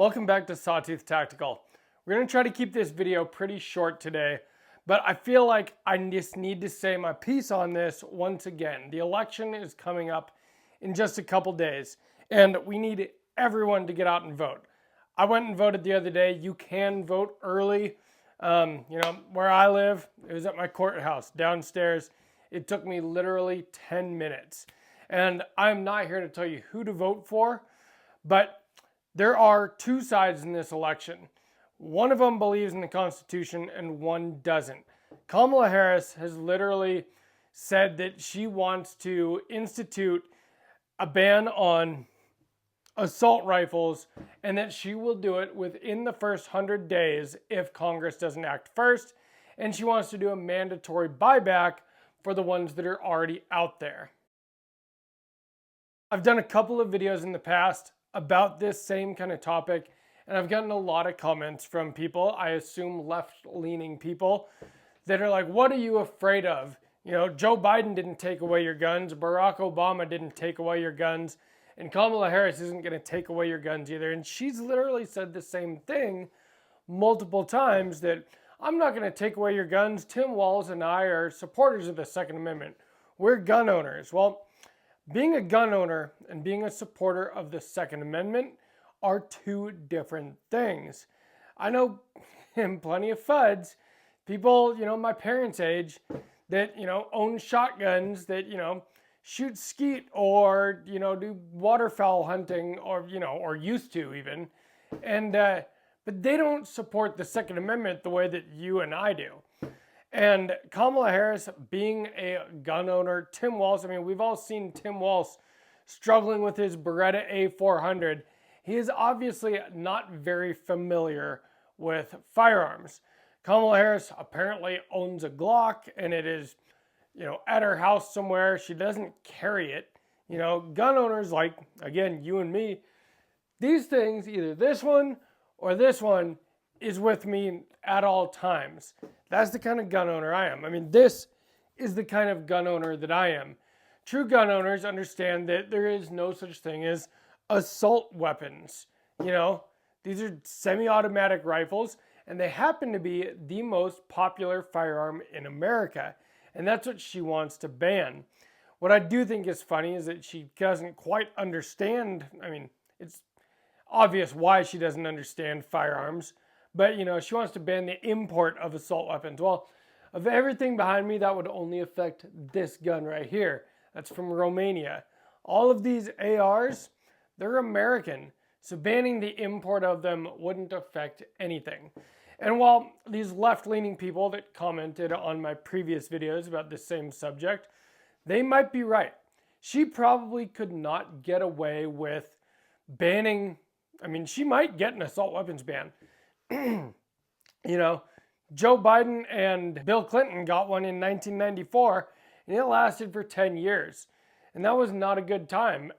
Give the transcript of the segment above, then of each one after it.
Welcome back to Sawtooth Tactical. We're going to try to keep this video pretty short today, but I feel like I just need to say my piece on this once again. The election is coming up in just a couple days, and we need everyone to get out and vote. I went and voted the other day. You can vote early. Where I live, it was at my courthouse downstairs. It took me literally 10 minutes. And I'm not here to tell you who to vote for, but there are two sides in this election. One of them believes in the Constitution and one doesn't. Kamala Harris has literally said that she wants to institute a ban on assault rifles and that she will do it within the first 100 days if Congress doesn't act first. And she wants to do a mandatory buyback for the ones that are already out there. I've done a couple of videos in the past about this same kind of topic, and I've gotten a lot of comments from people, I assume left-leaning people, that are like, what are you afraid of? You know, Joe Biden didn't take away your guns, Barack Obama didn't take away your guns, and Kamala Harris isn't going to take away your guns either. And she's literally said the same thing multiple times, that I'm not going to take away your guns. Tim Walz and I are supporters of the Second Amendment. We're gun owners. Well, being a gun owner and being a supporter of the Second Amendment are two different things. I know plenty of FUDs, people, my parents' age, that, own shotguns, that, shoot skeet or, do waterfowl hunting or used to even. And, but they don't support the Second Amendment the way that you and I do. And Kamala Harris being a gun owner, Tim Walz, we've all seen Tim Walz struggling with his Beretta A400. He is obviously not very familiar with firearms. Kamala Harris apparently owns a Glock, and it is, at her house somewhere. She doesn't carry it. Gun owners like, again, you and me, these things, either this one or this one, is with me at all times. That's the kind of gun owner I am. This is the kind of gun owner that I am. True gun owners understand that there is no such thing as assault weapons. These are semi-automatic rifles, and they happen to be the most popular firearm in America. And that's what she wants to ban. What I do think is funny is that she doesn't quite understand. It's obvious why she doesn't understand firearms. But, she wants to ban the import of assault weapons. Well, of everything behind me, that would only affect this gun right here. That's from Romania. All of these ARs, they're American. So banning the import of them wouldn't affect anything. And while these left-leaning people that commented on my previous videos about this same subject, they might be right. She probably could not get away with banning, she might get an assault weapons ban. Joe Biden and Bill Clinton got one in 1994, and it lasted for 10 years. And that was not a good time.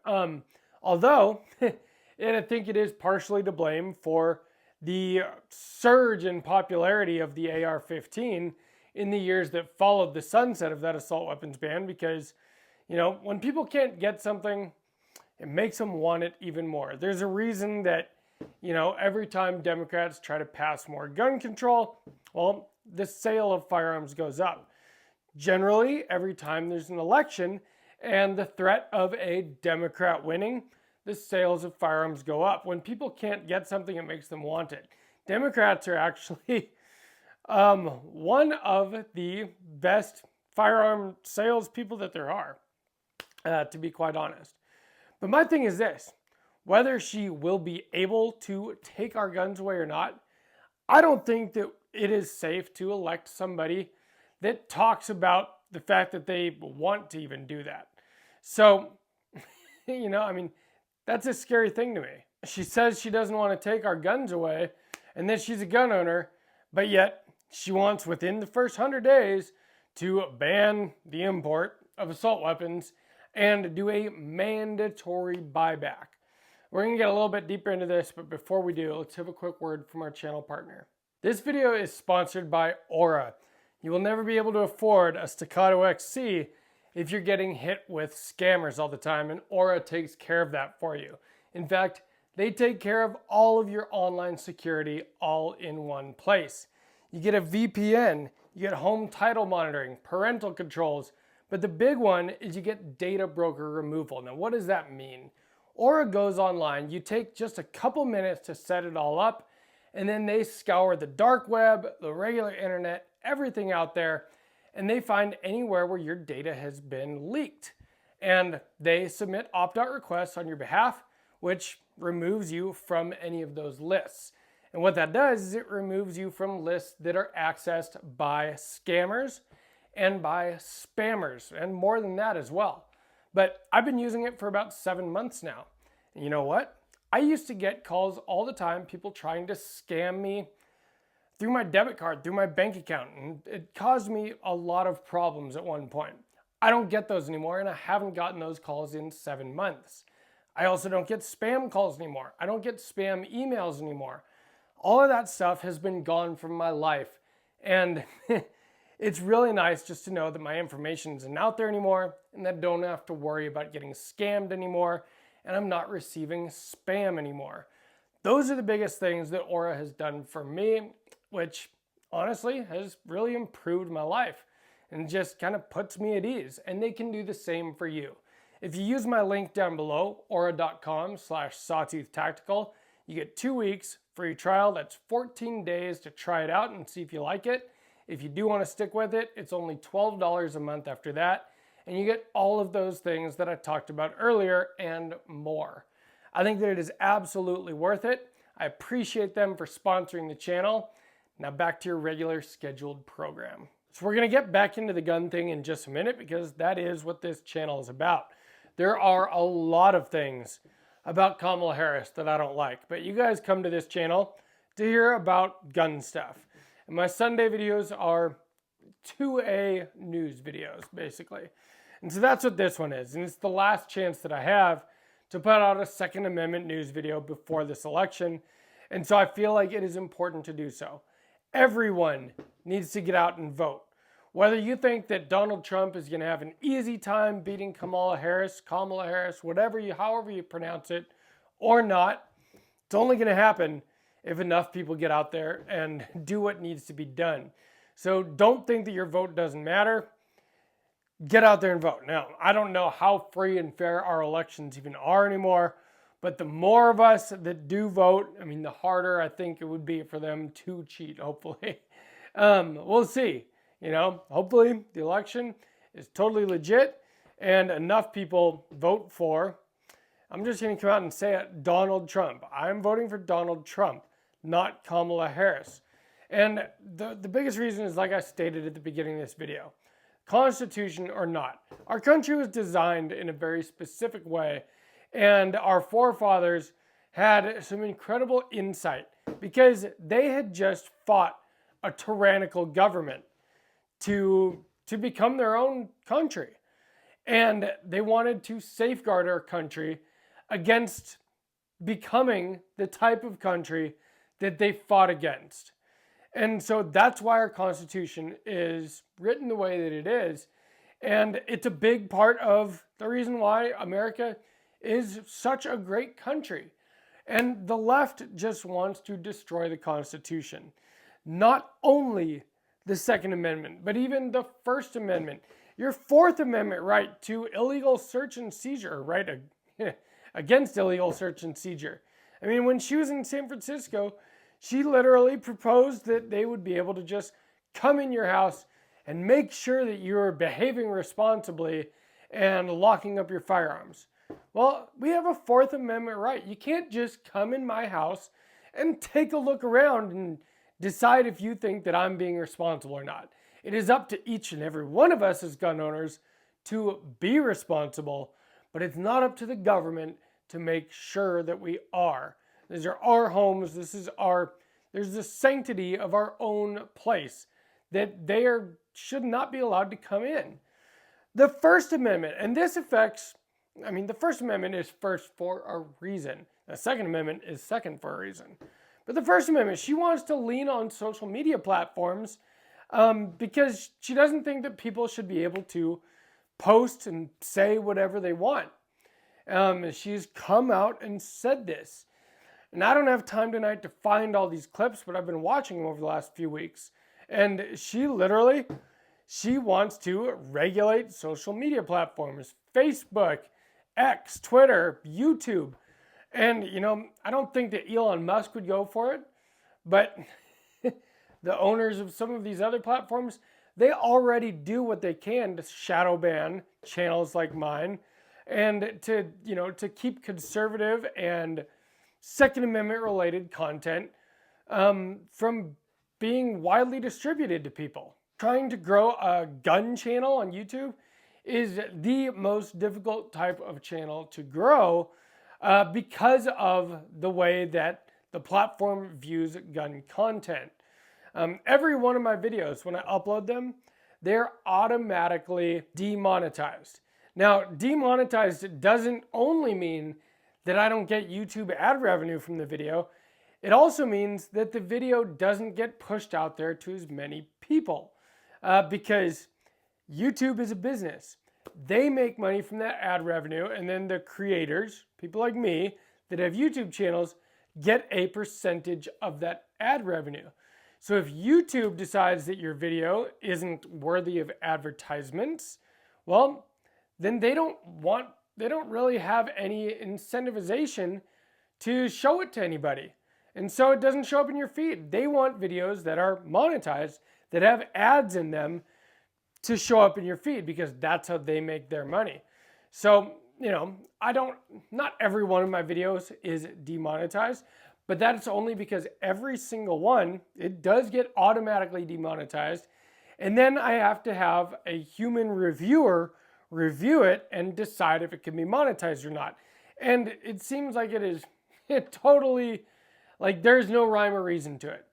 Although, and I think it is partially to blame for the surge in popularity of the AR-15 in the years that followed the sunset of that assault weapons ban, because, when people can't get something, it makes them want it even more. There's a reason that every time Democrats try to pass more gun control, well, the sale of firearms goes up. Generally, every time there's an election and the threat of a Democrat winning, the sales of firearms go up. When people can't get something, it makes them want it. Democrats are actually one of the best firearm salespeople that there are, to be quite honest. But my thing is this. Whether she will be able to take our guns away or not, I don't think that it is safe to elect somebody that talks about the fact that they want to even do that. So, that's a scary thing to me. She says she doesn't want to take our guns away, and that she's a gun owner, but yet she wants within the first 100 days to ban the import of assault weapons and do a mandatory buyback. We're going to get a little bit deeper into this, but before we do, let's have a quick word from our channel partner. This video is sponsored by Aura. You will never be able to afford a Staccato XC if you're getting hit with scammers all the time, and Aura takes care of that for you. In fact, They take care of all of your online security all in one place. You get a VPN, you get home title monitoring, parental controls, but the big one is you get data broker removal. Now, what does that mean? Aura goes online, you take just a couple minutes to set it all up, and then they scour the dark web, the regular internet, everything out there, and they find anywhere where your data has been leaked. And they submit opt-out requests on your behalf, which removes you from any of those lists. And what that does is it removes you from lists that are accessed by scammers and by spammers, and more than that as well. But I've been using it for about 7 months now. And you know what? I used to get calls all the time, people trying to scam me through my debit card, through my bank account, and it caused me a lot of problems at one point. I don't get those anymore, and I haven't gotten those calls in 7 months. I also don't get spam calls anymore. I don't get spam emails anymore. All of that stuff has been gone from my life, and it's really nice just to know that my information isn't out there anymore, and that I don't have to worry about getting scammed anymore, and I'm not receiving spam anymore. Those are the biggest things that Aura has done for me, which honestly has really improved my life and just kind of puts me at ease. And they can do the same for you. If you use my link down below, aura.com/sawtooth-tactical, you get 2 weeks free trial. That's 14 days to try it out and see if you like it. If you do want to stick with it, it's only $12 a month after that. And you get all of those things that I talked about earlier and more. I think that it is absolutely worth it. I appreciate them for sponsoring the channel. Now back to your regular scheduled program. So we're going to get back into the gun thing in just a minute because that is what this channel is about. There are a lot of things about Kamala Harris that I don't like, but you guys come to this channel to hear about gun stuff. And my Sunday videos are 2A news videos, basically. And so that's what this one is. And it's the last chance that I have to put out a Second Amendment news video before this election. And so I feel like it is important to do so. Everyone needs to get out and vote. Whether you think that Donald Trump is going to have an easy time beating Kamala Harris, however you pronounce it, or not, it's only going to happen if enough people get out there and do what needs to be done. So don't think that your vote doesn't matter. Get out there and vote. Now, I don't know how free and fair our elections even are anymore, but the more of us that do vote, I mean, the harder I think it would be for them to cheat, hopefully. We'll see. You know, hopefully the election is totally legit and enough people vote for, I'm just going to come out and say it, Donald Trump. I'm voting for Donald Trump, not Kamala Harris. And the biggest reason is, like I stated at the beginning of this video, Constitution or not, our country was designed in a very specific way, and our forefathers had some incredible insight because they had just fought a tyrannical government to become their own country. And they wanted to safeguard our country against becoming the type of country that they fought against. And so that's why our Constitution is written the way that it is. And it's a big part of the reason why America is such a great country. And the left just wants to destroy the Constitution. Not only the Second Amendment, but even the First Amendment. Your Fourth Amendment right to illegal search and seizure, right against illegal search and seizure. I mean, when she was in San Francisco, she literally proposed that they would be able to just come in your house and make sure that you're behaving responsibly and locking up your firearms. Well, we have a Fourth Amendment right. You can't just come in my house and take a look around and decide if you think that I'm being responsible or not. It is up to each and every one of us as gun owners to be responsible, but it's not up to the government to make sure that we are. These are our homes. There's the sanctity of our own place that should not be allowed to come in. The First Amendment, and this affects, the First Amendment is first for a reason. The Second Amendment is second for a reason. But the First Amendment, she wants to lean on social media platforms because she doesn't think that people should be able to post and say whatever they want. She's come out and said this. And I don't have time tonight to find all these clips, but I've been watching them over the last few weeks. And she wants to regulate social media platforms, Facebook, X, Twitter, YouTube. And, I don't think that Elon Musk would go for it, but the owners of some of these other platforms, they already do what they can to shadow ban channels like mine and to keep conservative and Second Amendment related content from being widely distributed to people. Trying to grow a gun channel on YouTube is the most difficult type of channel to grow because of the way that the platform views gun content. Every one of my videos, when I upload them, they're automatically demonetized. Now, demonetized doesn't only mean that I don't get YouTube ad revenue from the video. It also means that the video doesn't get pushed out there to as many people because YouTube is a business. They make money from that ad revenue, and then the creators, people like me that have YouTube channels, get a percentage of that ad revenue. So if YouTube decides that your video isn't worthy of advertisements, well, then they don't really have any incentivization to show it to anybody. And so it doesn't show up in your feed. They want videos that are monetized, that have ads in them to show up in your feed because that's how they make their money. So, not every one of my videos is demonetized, but that's only because every single one, it does get automatically demonetized. And then I have to have a human reviewer review it and decide if it can be monetized or not. And it seems like it totally, like there's no rhyme or reason to it.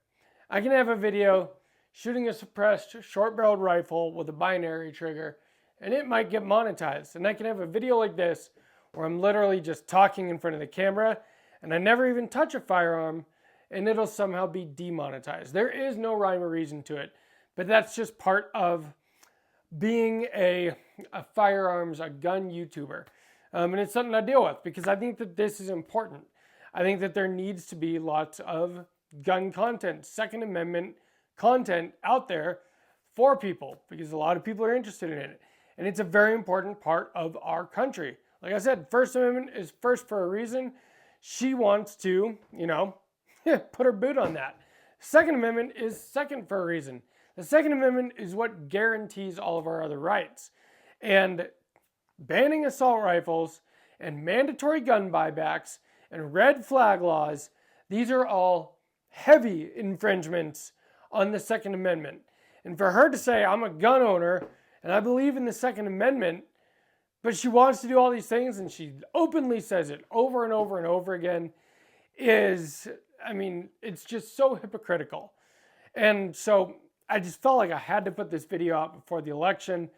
I can have a video shooting a suppressed short-barreled rifle with a binary trigger, and it might get monetized. And I can have a video like this where I'm literally just talking in front of the camera and I never even touch a firearm, and it'll somehow be demonetized. There is no rhyme or reason to it, but that's just part of being a gun YouTuber. And it's something I deal with because I think that this is important. I think that there needs to be lots of gun content, Second Amendment content out there for people because a lot of people are interested in it. And it's a very important part of our country. Like I said, First Amendment is first for a reason. She wants to, put her boot on that. Second Amendment is second for a reason. The Second Amendment is what guarantees all of our other rights. And banning assault rifles and mandatory gun buybacks and red flag laws, these are all heavy infringements on the Second Amendment. And for her to say, I'm a gun owner and I believe in the Second Amendment, but she wants to do all these things and she openly says it over and over and over again it's just so hypocritical. And so I just felt like I had to put this video out before the election,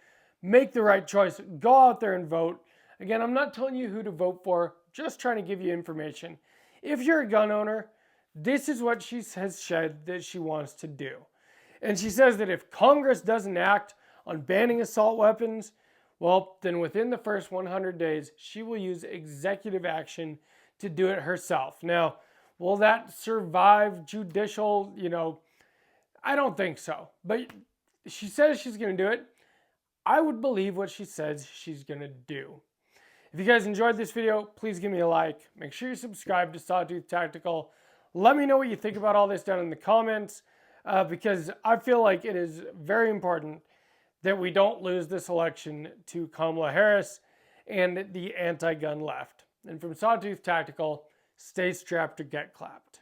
make the right choice, go out there and vote. Again, I'm not telling you who to vote for, just trying to give you information. If you're a gun owner, this is what she has said that she wants to do. And she says that if Congress doesn't act on banning assault weapons, well, then within the first 100 days, she will use executive action to do it herself. Now, will that survive judicial, I don't think so. But she says she's going to do it. I would believe what she says she's going to do. If you guys enjoyed this video, please give me a like. Make sure you subscribe to Sawtooth Tactical. Let me know what you think about all this down in the comments because I feel like it is very important that we don't lose this election to Kamala Harris and the anti-gun left. And from Sawtooth Tactical, stay strapped to get clapped.